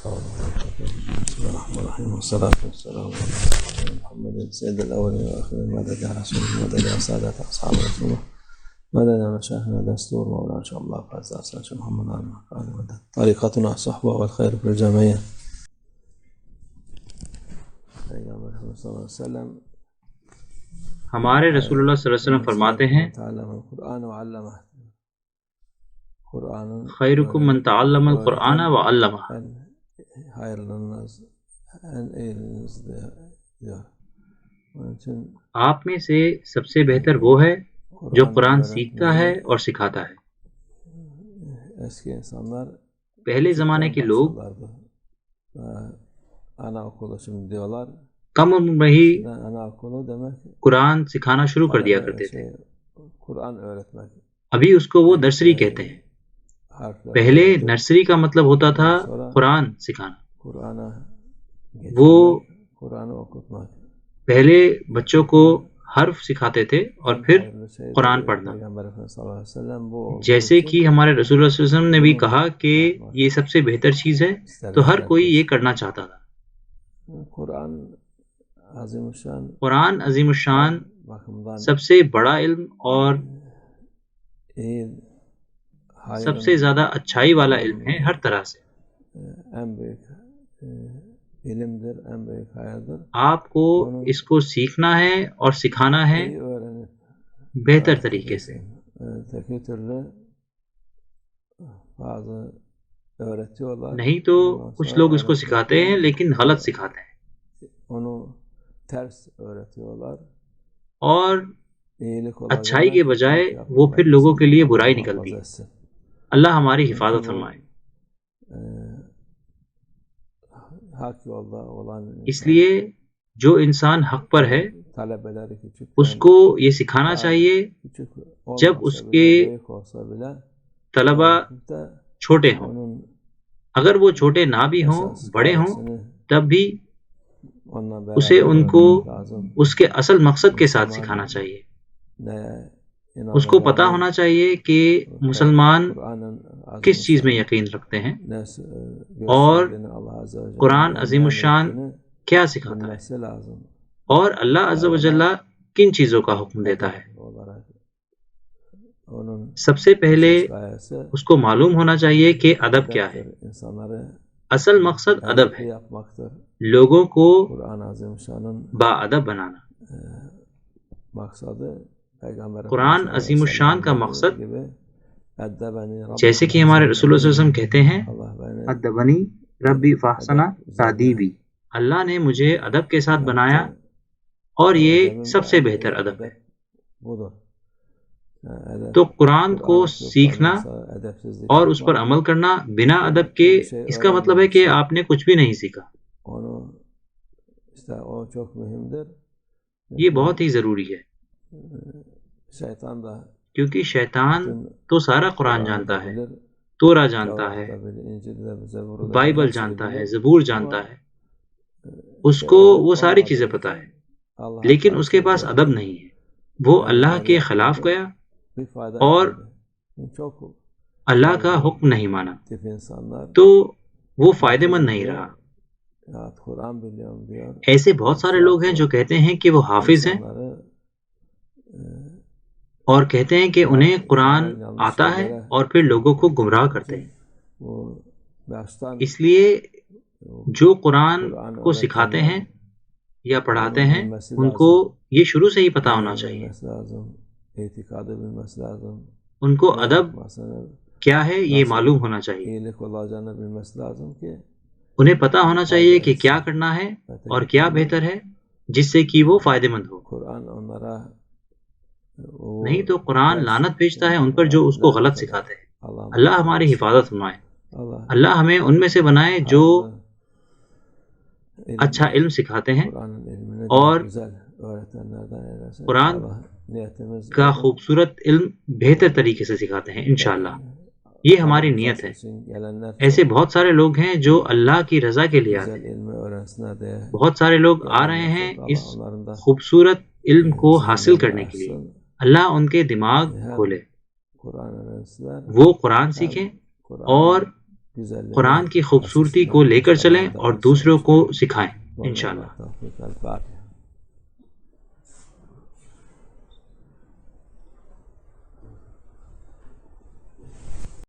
بسم الله الرحمن الرحيم والصلاة والسلام على محمد سيد الأولين والآخرين مدد يا رسول الله مدد يا سادة أصحاب رسول الله مدد يا مشايخنا دستور مولانا شاء الله فاز أساس محمد على مدد طريقتنا الصحبة والخير في الجميع. صلى الله عليه وسلم ہمارے رسول اللہ صلی اللہ علیہ وسلم فرماتے ہیں خیرکم من تعلم القرآن وعلمہ، آپ میں سے سب سے بہتر وہ ہے جو قرآن سیکھتا ہے اور سکھاتا ہے۔ پہلے زمانے کے لوگ کم عمر میں ہی قرآن سکھانا شروع کر دیا کرتے تھے، ابھی اس کو وہ نرسری کہتے ہیں۔ پہلے نرسری کا مطلب ہوتا تھا قرآن سکھانا، وہ پہلے بچوں کو حرف سکھاتے تھے اور پھر قرآن پڑھنا، جیسے کہ ہمارے رسول اللہ صلی اللہ علیہ وسلم نے بھی کہا کہ یہ سب سے بہتر چیز ہے، تو ہر کوئی یہ کرنا چاہتا تھا۔ قرآن عظیم الشان سب سے بڑا علم اور سب سے زیادہ اچھائی والا علم ہے ہر طرح سے۔ آپ کو اس کو سیکھنا ہے اور سکھانا ہے بہتر طریقے سے۔ نہیں تو کچھ لوگ اس کو سکھاتے ہیں لیکن غلط سکھاتے ہیں، اور اچھائی کے بجائے وہ پھر لوگوں کے لیے برائی نکلتی ہے۔ اللہ ہماری حفاظت فرمائے۔ اس لیے جو انسان حق پر ہے اس کو یہ سکھانا چاہیے جب اس کے طلبہ چھوٹے ہوں، اگر وہ چھوٹے نہ بھی ہوں بڑے ہوں تب بھی اسے ان کو اس کے اصل مقصد کے ساتھ سکھانا چاہیے۔ اس کو پتہ ہونا چاہیے کہ مسلمان کس چیز میں یقین رکھتے ہیں اور قرآن عظیم الشان کیا سکھاتا ہے اور اللہ عز و جل کن چیزوں کا حکم دیتا ہے۔ سب سے پہلے اس کو معلوم ہونا چاہیے کہ ادب کیا ہے۔ اصل مقصد ادب ہے، لوگوں کو با ادب بنانا۔ قرآن عظیم الشان کا مقصد، جیسے کہ ہمارے رسول اللہ صلی اللہ علیہ وسلم کہتے ہیں ادبنی ربی فاحسن تادیبی، اللہ نے مجھے ادب کے ساتھ بنایا اور یہ سب سے بہتر ادب ہے۔ تو قرآن کو سیکھنا اور اس پر عمل کرنا بنا ادب کے، اس کا مطلب ہے کہ آپ نے کچھ بھی نہیں سیکھا۔ یہ بہت ہی ضروری ہے، کیونکہ شیطان تو سارا قرآن جانتا ہے، تورا جانتا ہے، بائبل جانتا ہے، زبور جانتا ہے، اس کو وہ ساری چیزیں پتہ ہے، لیکن اس کے پاس ادب نہیں ہے۔ وہ اللہ کے خلاف گیا اور اللہ کا حکم نہیں مانا، تو وہ فائدہ مند نہیں رہا۔ ایسے بہت سارے لوگ ہیں جو کہتے ہیں کہ وہ حافظ ہیں اور کہتے ہیں کہ انہیں قرآن آتا ہے اور پھر لوگوں کو گمراہ کرتے ہیں۔ اس لیے جو قرآن کو سکھاتے ہیں یا پڑھاتے ہیں ان کو یہ شروع سے ہی پتہ ہونا چاہیے، ان کو ادب کیا ہے یہ معلوم ہونا چاہیے، انہیں پتہ ہونا چاہیے کہ کیا کرنا ہے اور کیا بہتر ہے جس سے کہ وہ فائدہ مند ہو۔ نہیں تو قرآن لعنت بھیجتا ہے ان پر جو اس کو غلط سکھاتے ہیں۔ اللہ ہماری حفاظت فرمائے۔ اللہ ہمیں ان میں سے بنائے جو اچھا علم سکھاتے ہیں اور قرآن کا خوبصورت علم بہتر طریقے سے سکھاتے ہیں انشاءاللہ۔ یہ ہماری نیت ہے۔ ایسے بہت سارے لوگ ہیں جو اللہ کی رضا کے لیے آتے ہیں، بہت سارے لوگ آ رہے ہیں اس خوبصورت علم کو حاصل کرنے کے لیے۔ اللہ ان کے دماغ کھولے، وہ قرآن سیکھیں اور قرآن کی خوبصورتی کو لے کر چلیں اور دوسروں کو سکھائیں انشاءاللہ. الفاتحہ.